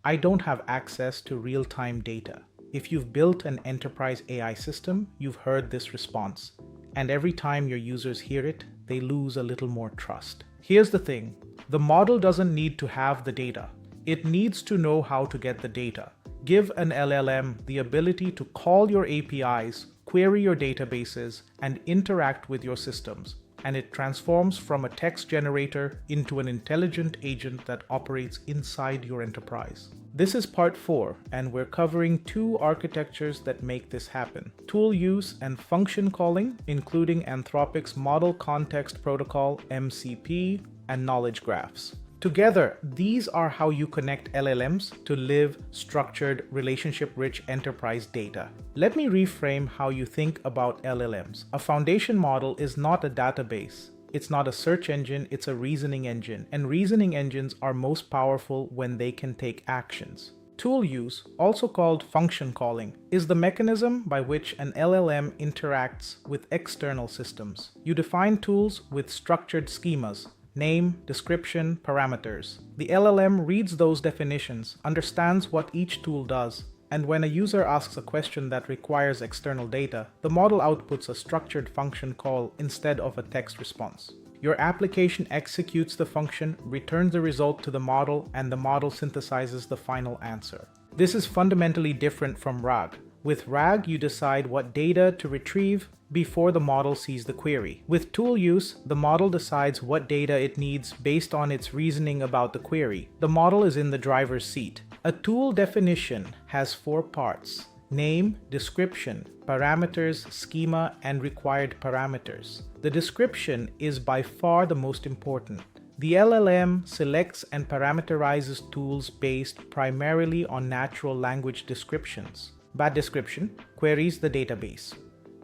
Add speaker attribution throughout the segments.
Speaker 1: I don't have access to real-time data. If you've built an enterprise AI system, you've heard this response. And every time your users hear it, they lose a little more trust. Here's the thing. The model doesn't need to have the data. It needs to know how to get the data. Give an LLM the ability to call your APIs, query your databases, and interact with your systems, and it transforms from a text generator into an intelligent agent that operates inside your enterprise. This is part 4, and we're covering 2 architectures that make this happen: tool use and function calling, including Anthropic's Model Context Protocol (MCP) and knowledge graphs. Together, these are how you connect LLMs to live structured, relationship-rich enterprise data. Let me reframe how you think about LLMs. A foundation model is not a database. It's not a search engine, it's a reasoning engine. And reasoning engines are most powerful when they can take actions. Tool use, also called function calling, is the mechanism by which an LLM interacts with external systems. You define tools with structured schemas: name, description, parameters. The LLM reads those definitions, understands what each tool does, and when a user asks a question that requires external data, the model outputs a structured function call instead of a text response. Your application executes the function, returns the result to the model, and the model synthesizes the final answer. This is fundamentally different from RAG. With RAG, you decide what data to retrieve before the model sees the query. With tool use, the model decides what data it needs based on its reasoning about the query. The model is in the driver's seat. A tool definition has 4 parts: name, description, parameters, schema, and required parameters. The description is by far the most important. The LLM selects and parameterizes tools based primarily on natural language descriptions. Bad description queries the database.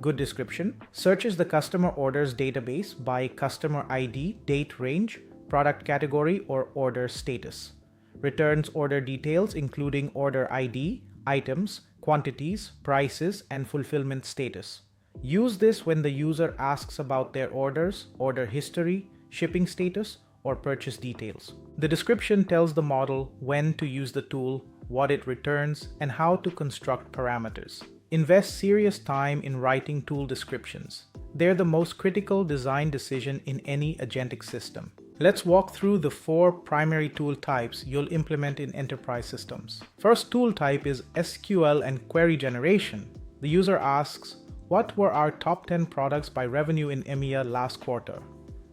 Speaker 1: Good description searches the customer orders database by customer ID, date range, product category, or order status. Returns order details including order ID, items, quantities, prices, and fulfillment status. Use this when the user asks about their orders, order history, shipping status, or purchase details. The description tells the model when to use the tool, what it returns, and how to construct parameters. Invest serious time in writing tool descriptions. They're the most critical design decision in any agentic system. Let's walk through the 4 primary tool types you'll implement in enterprise systems. First tool type is SQL and query generation. The user asks, what were our top 10 products by revenue in EMEA last quarter?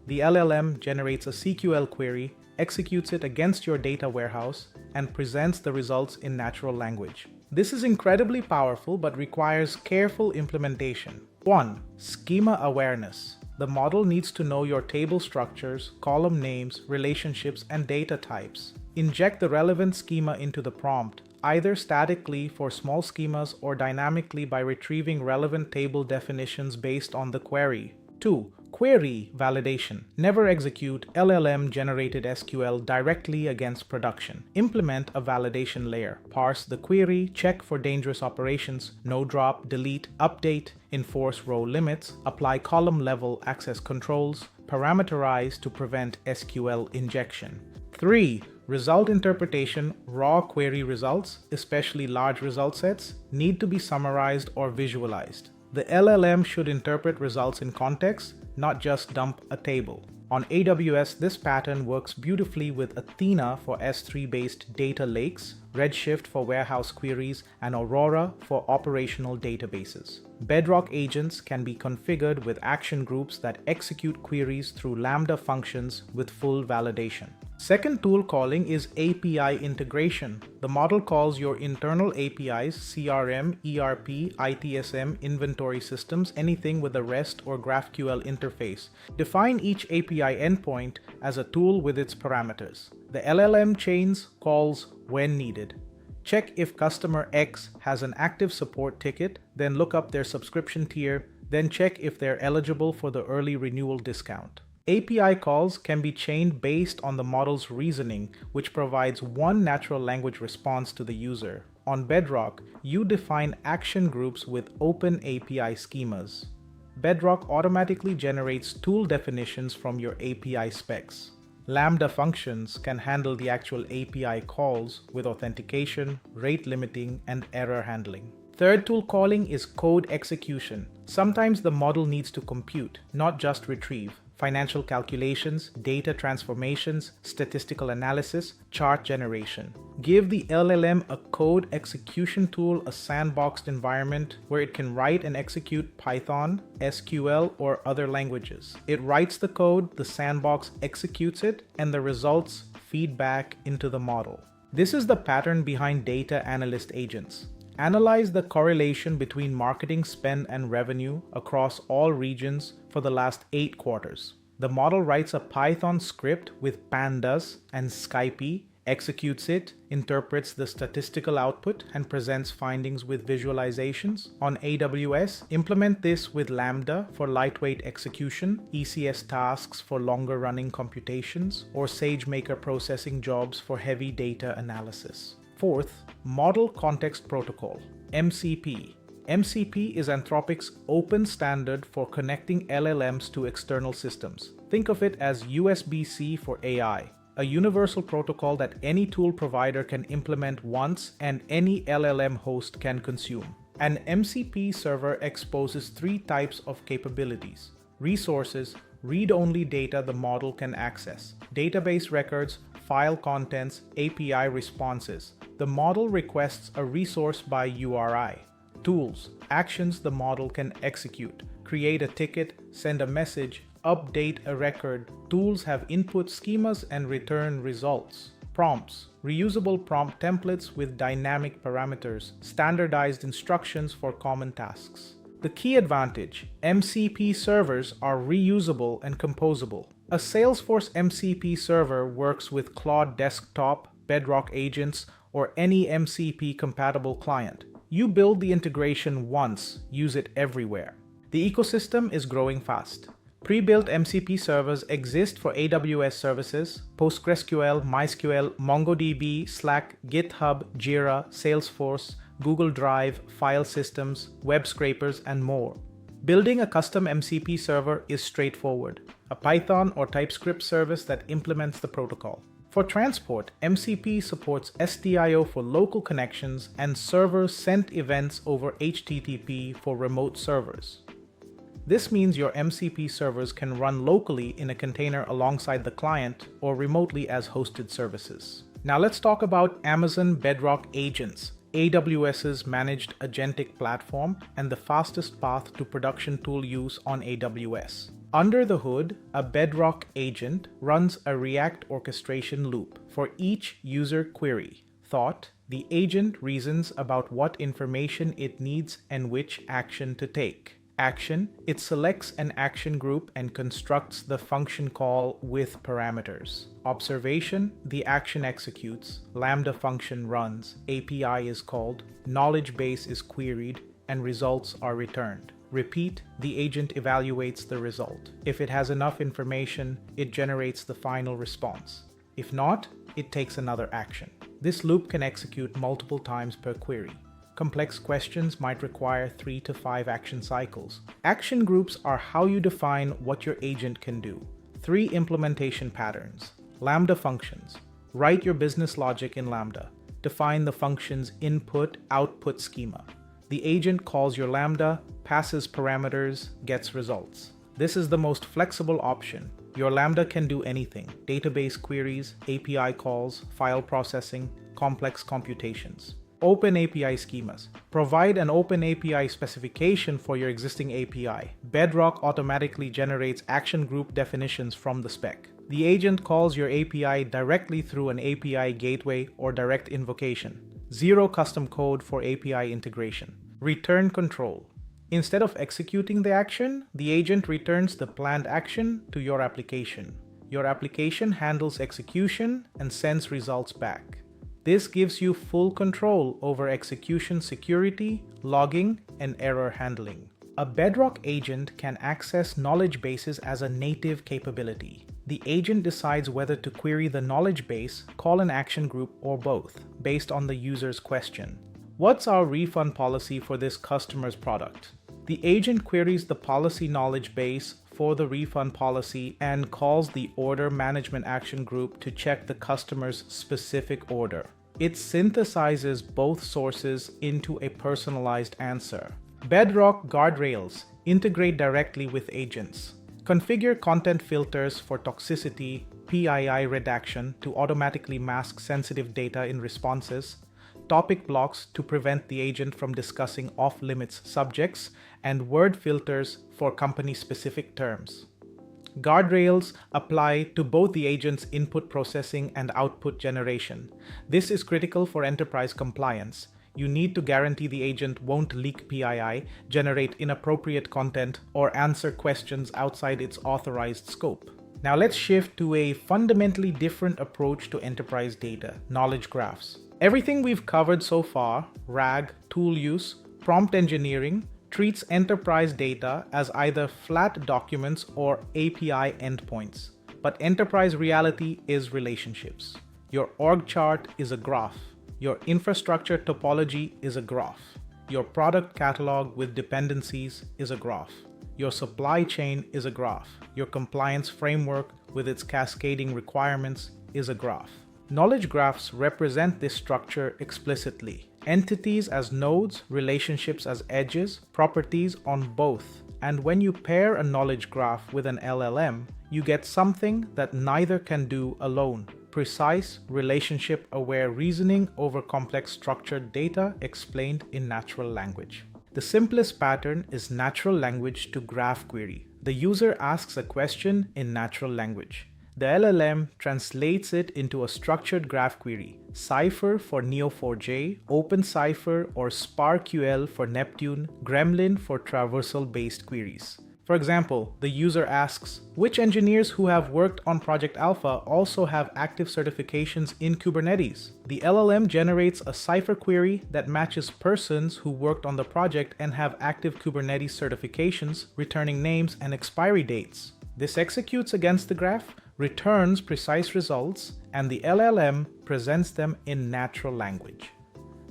Speaker 1: The LLM generates a SQL query, executes it against your data warehouse, and presents the results in natural language. This is incredibly powerful but requires careful implementation. 1. Schema awareness. The model needs to know your table structures, column names, relationships, and data types. Inject the relevant schema into the prompt, either statically for small schemas or dynamically by retrieving relevant table definitions based on the query. 2. Query validation. Never execute LLM-generated SQL directly against production. Implement a validation layer. Parse the query, check for dangerous operations, no drop, delete, update, enforce row limits, apply column-level access controls, parameterize to prevent SQL injection. 3. Result interpretation. Raw query results, especially large result sets, need to be summarized or visualized. The LLM should interpret results in context, not just dump a table. On AWS, this pattern works beautifully with Athena for S3-based data lakes, Redshift for warehouse queries, and Aurora for operational databases. Bedrock agents can be configured with action groups that execute queries through Lambda functions with full validation. Second tool calling is API integration. The model calls your internal APIs, CRM, ERP, ITSM, inventory systems, anything with a REST or GraphQL interface. Define each API endpoint as a tool with its parameters. The LLM chains calls when needed. Check if customer X has an active support ticket, then look up their subscription tier, then check if they're eligible for the early renewal discount. API calls can be chained based on the model's reasoning, which provides one natural language response to the user. On Bedrock, you define action groups with open API schemas. Bedrock automatically generates tool definitions from your API specs. Lambda functions can handle the actual API calls with authentication, rate limiting, and error handling. Third tool calling is code execution. Sometimes the model needs to compute, not just retrieve. Financial calculations, data transformations, statistical analysis, chart generation. Give the LLM a code execution tool, a sandboxed environment where it can write and execute Python, SQL, or other languages. It writes the code, the sandbox executes it, and the results feed back into the model. This is the pattern behind data analyst agents. Analyze the correlation between marketing spend and revenue across all regions for the last 8 quarters. The model writes a Python script with pandas and Skype, executes it, interprets the statistical output, and presents findings with visualizations. On AWS, implement this with Lambda for lightweight execution, ECS tasks for longer running computations, or SageMaker processing jobs for heavy data analysis. Fourth, Model Context Protocol, MCP. MCP is Anthropic's open standard for connecting LLMs to external systems. Think of it as USB-C for AI, a universal protocol that any tool provider can implement once and any LLM host can consume. An MCP server exposes 3 types of capabilities: resources, read-only data the model can access, database records, file contents, API responses. The model requests a resource by URI. Tools, actions the model can execute, create a ticket, send a message, update a record. Tools have input schemas and return results. Prompts, reusable prompt templates with dynamic parameters, standardized instructions for common tasks. The key advantage: MCP servers are reusable and composable. A Salesforce MCP server works with Claude Desktop, Bedrock agents, or any MCP-compatible client. You build the integration once, use it everywhere. The ecosystem is growing fast. Pre-built MCP servers exist for AWS services, PostgreSQL, MySQL, MongoDB, Slack, GitHub, Jira, Salesforce, Google Drive, file systems, web scrapers, and more. Building a custom MCP server is straightforward: a Python or TypeScript service that implements the protocol. For transport, MCP supports SDIO for local connections and server-sent events over HTTP for remote servers. This means your MCP servers can run locally in a container alongside the client or remotely as hosted services. Now let's talk about Amazon Bedrock Agents, AWS's managed agentic platform and the fastest path to production tool use on AWS. Under the hood, a Bedrock agent runs a React orchestration loop for each user query. Thought: the agent reasons about what information it needs and which action to take. Action: it selects an action group and constructs the function call with parameters. Observation: the action executes, Lambda function runs, API is called, knowledge base is queried, and results are returned. Repeat: the agent evaluates the result. If it has enough information, it generates the final response. If not, it takes another action. This loop can execute multiple times per query. Complex questions might require 3 to 5 action cycles. Action groups are how you define what your agent can do. 3 implementation patterns. Lambda functions. Write your business logic in Lambda. Define the function's input-output schema. The agent calls your Lambda, passes parameters, gets results. This is the most flexible option. Your Lambda can do anything: database queries, API calls, file processing, complex computations. Open API schemas. Provide an open API specification for your existing API. Bedrock automatically generates action group definitions from the spec. The agent calls your API directly through an API gateway or direct invocation. Zero custom code for API integration. Return control. Instead of executing the action, the agent returns the planned action to your application. Your application handles execution and sends results back. This gives you full control over execution security, logging, and error handling. A Bedrock agent can access knowledge bases as a native capability. The agent decides whether to query the knowledge base, call an action group, or both, based on the user's question. What's our refund policy for this customer's product? The agent queries the policy knowledge base, for the refund policy and calls the Order Management Action Group to check the customer's specific order. It synthesizes both sources into a personalized answer. Bedrock guardrails integrate directly with agents. Configure content filters for toxicity, PII redaction to automatically mask sensitive data in responses, topic blocks to prevent the agent from discussing off-limits subjects, and word filters for company-specific terms. Guardrails apply to both the agent's input processing and output generation. This is critical for enterprise compliance. You need to guarantee the agent won't leak PII, generate inappropriate content, or answer questions outside its authorized scope. Now let's shift to a fundamentally different approach to enterprise data, knowledge graphs. Everything we've covered so far, RAG, tool use, prompt engineering, treats enterprise data as either flat documents or API endpoints. But enterprise reality is relationships. Your org chart is a graph. Your infrastructure topology is a graph. Your product catalog with dependencies is a graph. Your supply chain is a graph. Your compliance framework with its cascading requirements is a graph. Knowledge graphs represent this structure explicitly. Entities as nodes, relationships as edges, properties on both. And when you pair a knowledge graph with an LLM, you get something that neither can do alone. Precise, relationship-aware reasoning over complex structured data explained in natural language. The simplest pattern is natural language to graph query. The user asks a question in natural language. The LLM translates it into a structured graph query, Cypher for Neo4j, OpenCypher or SparkQL for Neptune, Gremlin for traversal-based queries. For example, the user asks, which engineers who have worked on Project Alpha also have active certifications in Kubernetes? The LLM generates a Cypher query that matches persons who worked on the project and have active Kubernetes certifications, returning names and expiry dates. This executes against the graph, returns precise results, and the LLM presents them in natural language.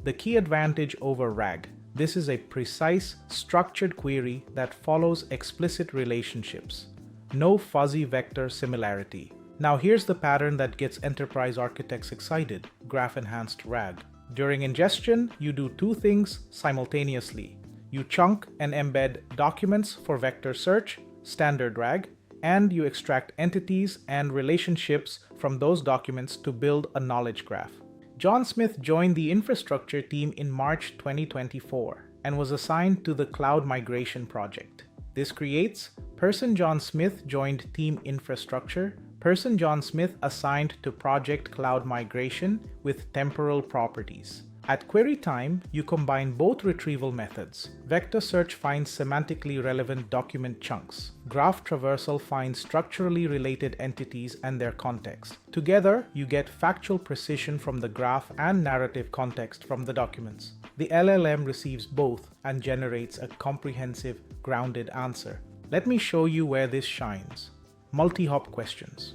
Speaker 1: The key advantage over RAG. This is a precise, structured query that follows explicit relationships. No fuzzy vector similarity. Now here's the pattern that gets enterprise architects excited: graph-enhanced RAG. During ingestion, you do two things simultaneously. You chunk and embed documents for vector search, standard RAG, and you extract entities and relationships from those documents to build a knowledge graph. John Smith joined the infrastructure team in March 2024 and was assigned to the cloud migration project. This creates Person John Smith joined team infrastructure, Person John Smith assigned to project cloud migration with temporal properties. At query time, you combine both retrieval methods. Vector search finds semantically relevant document chunks. Graph traversal finds structurally related entities and their context. Together, you get factual precision from the graph and narrative context from the documents. The LLM receives both and generates a comprehensive, grounded answer. Let me show you where this shines. Multi-hop questions.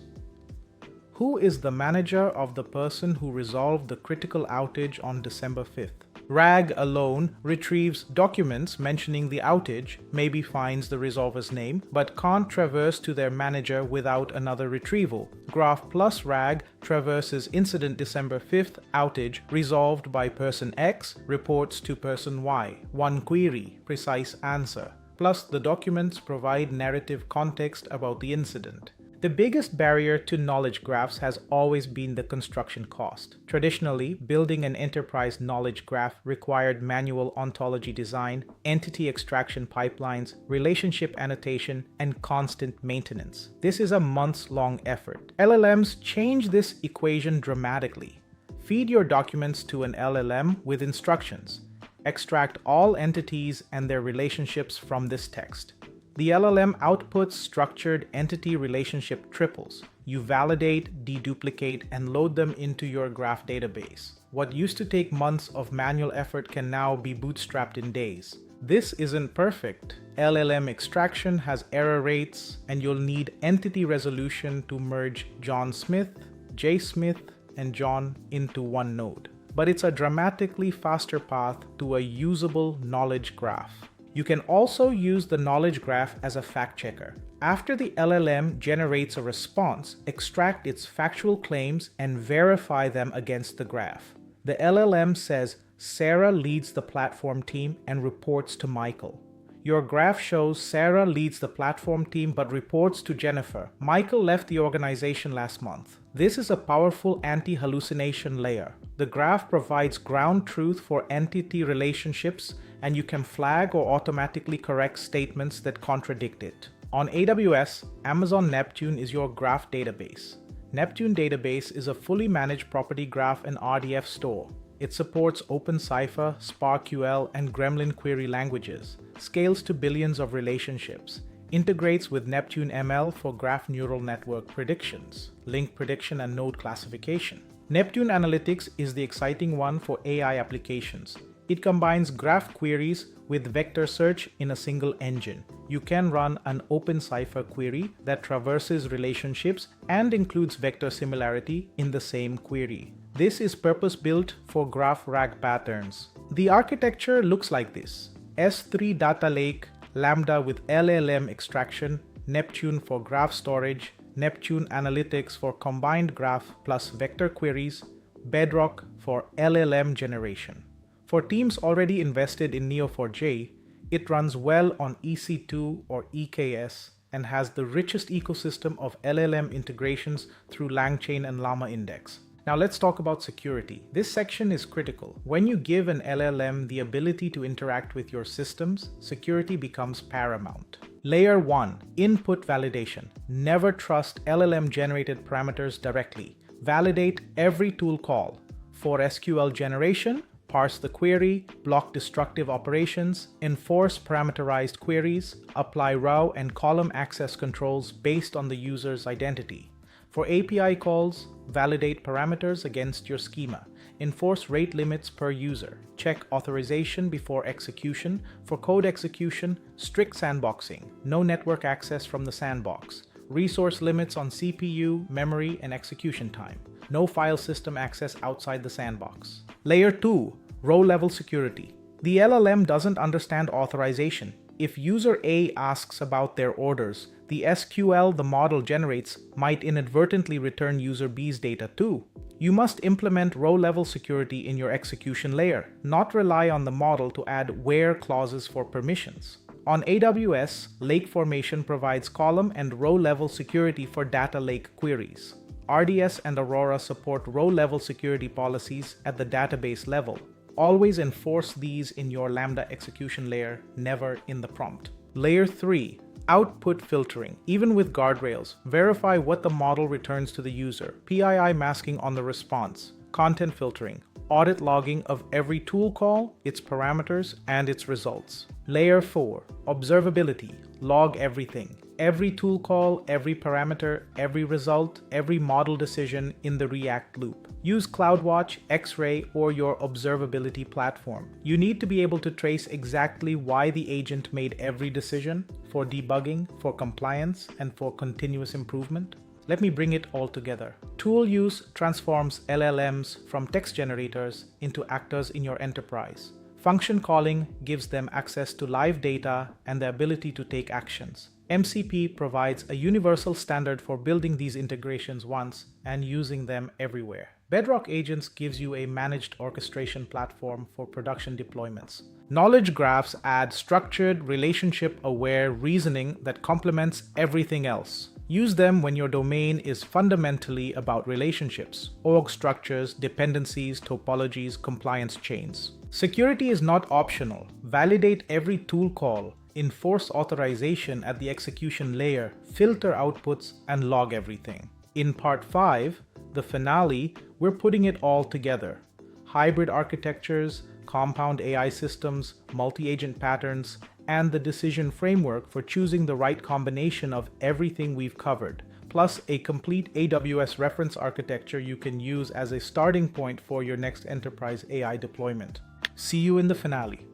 Speaker 1: Who is the manager of the person who resolved the critical outage on December 5th? RAG alone retrieves documents mentioning the outage, maybe finds the resolver's name, but can't traverse to their manager without another retrieval. Graph plus RAG traverses incident December 5th outage resolved by person X, reports to person Y. One query, precise answer. Plus the documents provide narrative context about the incident. The biggest barrier to knowledge graphs has always been the construction cost. Traditionally, building an enterprise knowledge graph required manual ontology design, entity extraction pipelines, relationship annotation, and constant maintenance. This is a months-long effort. LLMs change this equation dramatically. Feed your documents to an LLM with instructions. Extract all entities and their relationships from this text. The LLM outputs structured entity relationship triples. You validate, deduplicate, and load them into your graph database. What used to take months of manual effort can now be bootstrapped in days. This isn't perfect. LLM extraction has error rates, and you'll need entity resolution to merge John Smith, J. Smith, and John into one node. But it's a dramatically faster path to a usable knowledge graph. You can also use the knowledge graph as a fact checker. After the LLM generates a response, extract its factual claims and verify them against the graph. The LLM says Sarah leads the platform team and reports to Michael. Your graph shows Sarah leads the platform team but reports to Jennifer. Michael left the organization last month. This is a powerful anti-hallucination layer. The graph provides ground truth for entity relationships, and you can flag or automatically correct statements that contradict it. On AWS, Amazon Neptune is your graph database. Neptune Database is a fully managed property graph and RDF store. It supports OpenCipher, SparkQL, and Gremlin query languages, scales to billions of relationships, integrates with Neptune ML for graph neural network predictions, link prediction, and node classification. Neptune Analytics is the exciting one for AI applications. It combines graph queries with vector search in a single engine. You can run an OpenCipher query that traverses relationships and includes vector similarity in the same query. This is purpose-built for graph RAG patterns. The architecture looks like this: S3 data lake, Lambda with LLM extraction, Neptune for graph storage, Neptune Analytics for combined graph plus vector queries, Bedrock for LLM generation. For teams already invested in Neo4j, it runs well on EC2 or EKS and has the richest ecosystem of LLM integrations through LangChain and Llama Index. Now let's talk about security. This section is critical. When you give an LLM the ability to interact with your systems, security becomes paramount. Layer 1. Input validation. Never trust LLM-generated parameters directly. Validate every tool call. For SQL generation, parse the query, block destructive operations, enforce parameterized queries, apply row and column access controls based on the user's identity. For API calls, validate parameters against your schema. Enforce rate limits per user. Check authorization before execution. For code execution, strict sandboxing. No network access from the sandbox. Resource limits on CPU, memory, and execution time. No file system access outside the sandbox. Layer 2. Row-level security. The LLM doesn't understand authorization. If user A asks about their orders, the SQL the model generates might inadvertently return user B's data too. You must implement row-level security in your execution layer, not rely on the model to add where clauses for permissions. On AWS, Lake Formation provides column and row-level security for data lake queries. RDS and Aurora support row-level security policies at the database level. Always enforce these in your Lambda execution layer, never in the prompt. Layer 3. Output filtering. Even with guardrails, verify what the model returns to the user. PII masking on the response. Content filtering. Audit logging of every tool call, its parameters, and its results. Layer 4. Observability. Log everything. Every tool call, every parameter, every result, every model decision in the React loop. Use CloudWatch, X-Ray, or your observability platform. You need to be able to trace exactly why the agent made every decision for debugging, for compliance, and for continuous improvement. Let me bring it all together. Tool use transforms LLMs from text generators into actors in your enterprise. Function calling gives them access to live data and the ability to take actions. MCP provides a universal standard for building these integrations once and using them everywhere. Bedrock Agents gives you a managed orchestration platform for production deployments. Knowledge graphs add structured, relationship-aware reasoning that complements everything else. Use them when your domain is fundamentally about relationships, org structures, dependencies, topologies, compliance chains. Security is not optional. Validate every tool call, enforce authorization at the execution layer, filter outputs, and log everything. In part 5, the finale, we're putting it all together. Hybrid architectures, compound AI systems, multi-agent patterns, and the decision framework for choosing the right combination of everything we've covered, plus a complete AWS reference architecture you can use as a starting point for your next enterprise AI deployment. See you in the finale.